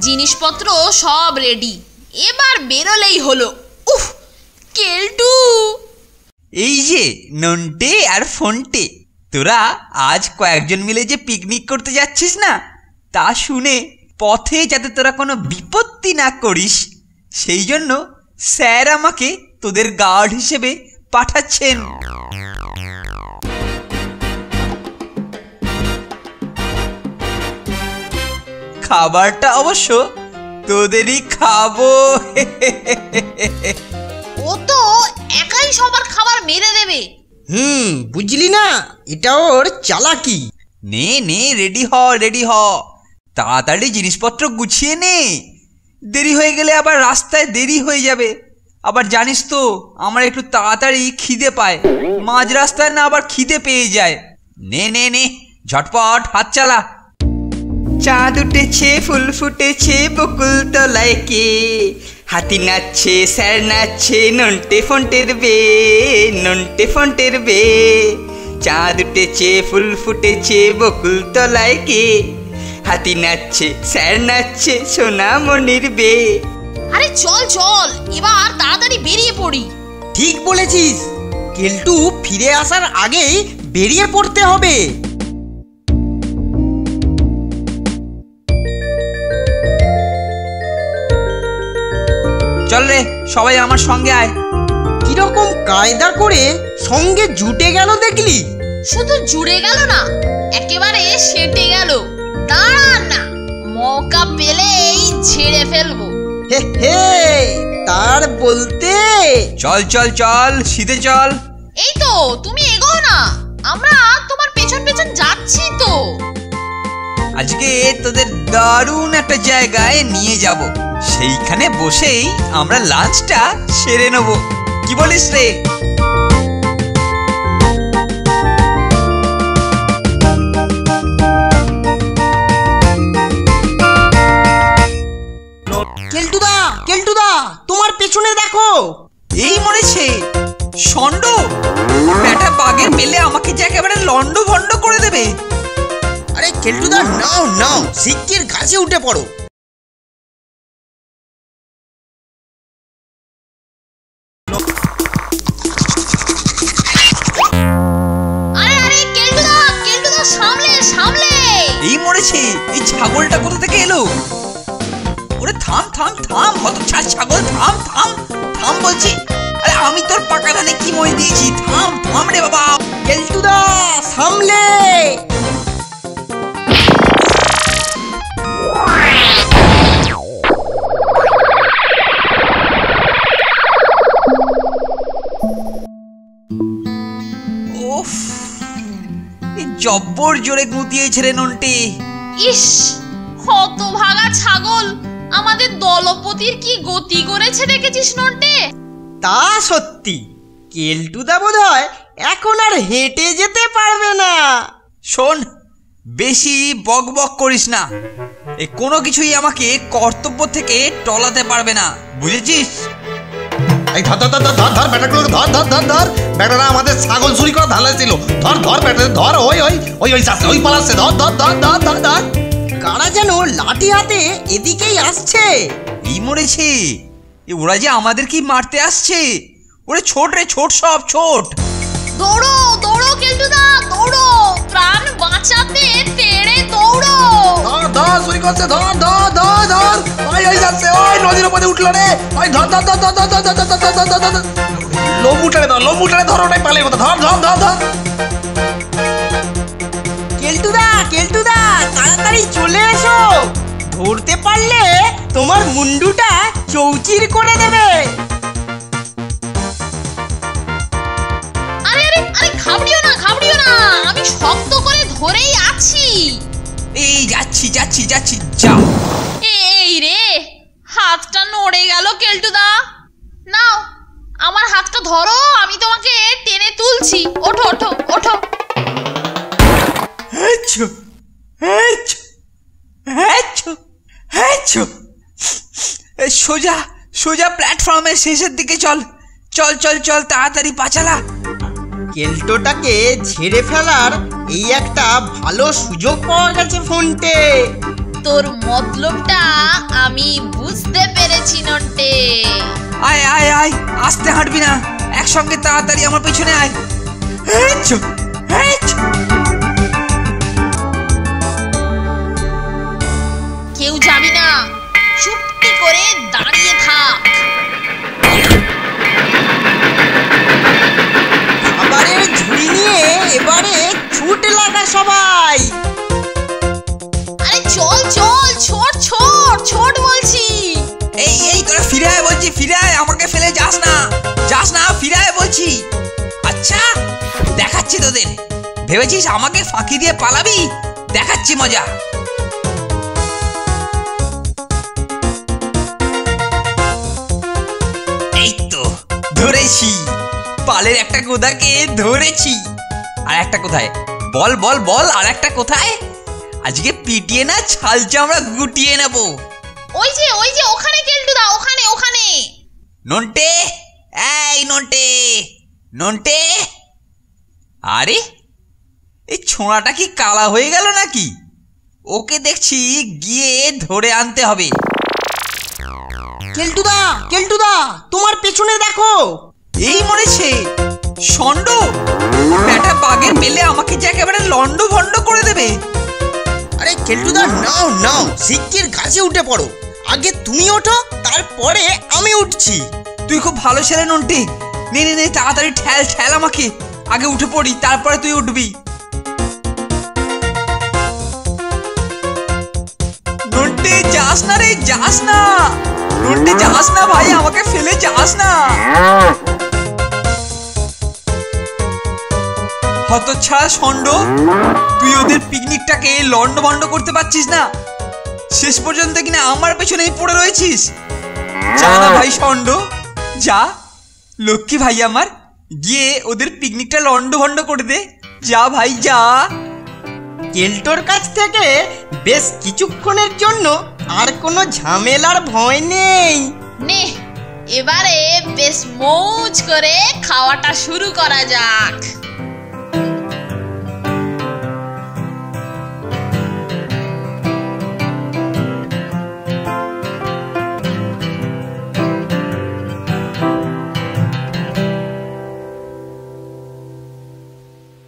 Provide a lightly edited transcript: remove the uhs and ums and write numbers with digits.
জিনিসপত্র সব রেডি, এবার বেরোলেই হলো। উফ কেলটু, এই যে নন্টে আর ফন্টে, তোরা আজ কয়েকজন মিলে যে পিকনিক করতে যাচ্ছিস না, তা শুনে পথে যাতে তোরা কোনো বিপত্তি না করিস সেই জন্য স্যার আমাকে তোদের গার্ড হিসেবে পাঠাচ্ছেন। খাবারটা অবশ্য তোদেরই খাবো। ও তো একাই সবার খাবার মেরে দেবে। বুঝলি না, এটা ওর চালাকি। নে নে, রেডি হ, তাড়াতাড়ি জিনিসপত্র গুছিয়ে নে, দেরি হয়ে গেলে আবার রাস্তায় দেরি হয়ে যাবে। আবার জানিস তো আমার একটু তাড়াতাড়ি খিদে পায়, মাঝ রাস্তায় না আবার খিদে পেয়ে যায়। নে নে নে, ঝটপট হাত চালা। চাঁদ উঠেছে, ফুল ফুটেছে বকুল তলায় কে, হাতি নাচছে, স্যার নাচছে, নন্টে ফন্টের বে। চাঁদ উঠেছে, ফুল ফুটেছে বকুল তলায় কে, হাতি নাচছে, স্যার নাচছে, সোনামণির বে। আরে চল চল, এবার তাড়াতাড়ি বেরিয়ে পড়ি। ঠিক বলেছিস, কেলটু ফিরে আসার আগেই বেরিয়ে পড়তে হবে। চল রে, সবাই আমার সঙ্গে আয়। কিরকম কায়দা করে সঙ্গে জুটে গেল দেখলি? শুধু জুড়ে গেল না, একেবারে সেটে গেল। দাঁড়ান না, মৌকা পেলেই ছেড়ে ফেলবো। হে হে, তার বলতে চল চল চল, সিধে চল। এই তো, তুমি এগোও না, আমরা তোমার পেছন পেছন যাচ্ছি তো। আজকে তোদের দারুণ একটা জায়গায় নিয়ে যাব, সেইখানে বসেই আমরা লাঞ্চটা সেরে নেব। কি বলিস রে? কেলটুদা, তোমার পেছনে দেখো। এই মরেছে ষণ্ড, ব্যাটা বাগে পেলে আমাকে যে একেবারে লন্ড ভন্ড করে দেবে। আরে কেলটুদা, নাও শিগগির গাছে উঠে পড়ো। এই মরেছে, এই ছাগলটা কোথা থেকে এলো? ওরে থাম থাম থাম, হতচ্ছাড় ছাগল, থাম থাম থাম বলছি। আরে আমি তোর পাকা ধানে কি মই দিয়েছি? থাম থাম রে বাবা। কেলটুদা সামলে। ওফ, এই জব্বর জোরে গুঁতিয়েছে রে নন্টে। ইস, হতভাগা ছাগল, আমাদের দলপতির কি গতি করেছে দেখেছিস নন্টে? তা সত্যি, কেলটুদা বোধহয় এখন আর হেঁটে যেতে পারবে না। শোন, বেশি বক বক করিস না, এ কোনো কিছুই আমাকে কর্তব্য থেকে টলাতে পারবে না, বুঝেছিস? এই ধর ধর ধর ধর ধর ব্যাটাগুলো, ধর ধর ধর ধর। ব্যাটারা আমাদের ছাগল চুরি করা ধান ছিল। ধর ধর ব্যাটা, ধর। ওই ওই ওই ওই যাচ্ছে, ওই পালাচ্ছে। ধর ধর ধর ধর ধর ধর। কারা যেন লাঠি হাতে এদিকেই আসছে। এই মরেছে, ওরা যে আমাদেরকেই মারতে আসছে। ওরে ছোট রে, ছোট, সব ছোট। দৌড়ো দৌড়ো কেলটুদা, দৌড়ো, প্রাণ বাঁচাতে তেড়ে দৌড়ো। ধর ধর, চুরি করছে। ধর ধর ধর ধর। ওই ওই যাচ্ছে, ওই নদীর উপরে উঠলো রে। ওই ধর ধর ধর ধর ধর ধর ধর ধর ধর ধর ধর। লোমুটারে ধর, লোমুটারে ধর, ওটাই পালের মতো। ধর ধর ধর ধর। কেলটুদা তাড়াতাড়ি চলে এসো, ধরতে পারলে তোমার মুন্ডুটা চৌচির করে দেবে। আরে আরে আরে, ঘাবড়িও না, আমি শক্ত করে ধরেই আছি। এই যাচ্ছি যাচ্ছি যাচ্ছি, যাও। এই রে, হাতটা নড়ে গেল কেলটুদা। নাও, আমার হাতটা ধরো, আমি তোমাকে টেনে তুলছি। ওঠো ওঠো ওঠো। সোজা সোজা প্ল্যাটফর্মের শেষের দিকে চল চল চল চল, তাড়াতাড়ি পাচালা। কেলটোটাকে ঝেড়ে ফেলার এই একটা ভালো সুযোগ পাওয়া গেছে ফোনটে। তোর মতলবটা আমি বুঝতে পেরেছি নন্টে। আয় আয় আয়, আস্তে হাঁটবি না, একসঙ্গে তাড়াতাড়ি আমার পেছনে আয়। হেচ্ছ, হেচ্ছ। কেউ যাবি না, চুপটি করে দাঁড়িয়ে থাক। খাবারের ঝুড়ি নিয়ে এবারে ছুট লাগা সবাই। আরে চল চল, ছোট ছোট ছোট বলছি। এই এই তোরা ফিরে আয় বলছি, ফিরে আয়, আমাকে ফেলে যাস না, যাস না, ফিরে আয় বলছি। আচ্ছা দেখাচ্ছি তোদের, ভেবেছিস আমাকে ফাঁকি দিয়ে পালাবি? দেখাচ্ছি মজা। এই তো ধরেছি, পালের একটা কোদাকে ধরেছি। আর একটা কোথায়? বল বল বল, আর একটা কোথায়? আজকে পিটিয়ে না ছাল চামড়া গুটিয়ে নেব। ওই যে ওখানে কেলটুদা, ওখানে ওখানে। নন্টে, এই নন্টে, নন্টে। আরে এই ছোঁড়াটা কি কালা হয়ে গেল নাকি? ওকে দেখছি গিয়ে ধরে আনতে হবে। কেলটুদা, কেলটুদা, তোমার পেছনে দেখো। এই মরেছে ষণ্ড, ব্যাটা বাঘের পেলে আমাকে যে একেবারে লন্ড ভন্ড করে দেবে। আরে কেলটুদা, নাও নাও, শিগগির গাছে উঠে পড়ো। আগে তুমি ওঠো, তারপরে আমি উঠছি। তুই খুব ভালো ছেলে নন্টে, নে নে নে, তাড়াতাড়ি ঠেল ঠেল আমাকে, আগে উঠে পড়ি, তারপরে তুই উঠবি। নন্টে যাস না রে, যাস না নন্টে, যাস না ভাই, আমাকে ফেলে যাস না। হতচ্ছাড়া ষণ্ড, তুই ওদের পিকনিকটাকে লন্ড ভন্ড করতে পারছিস না, শেষ পর্যন্ত কিনা আমার পেছনেই পড়ে রয়েছিস। যা না ভাই ষণ্ড, যা, লক্ষ্মী ভাই আমার, গিয়ে ওদের পিকনিকটা লন্ড ভন্ড করে দে, যা ভাই যা। কেলটোর কাছ থেকে বেশ কিছুক্ষণের জন্য আর কোনো ঝামেলার ভয় নেই। নে এবারে বেশ মৌজ করে খাওয়াটা শুরু করা যাক।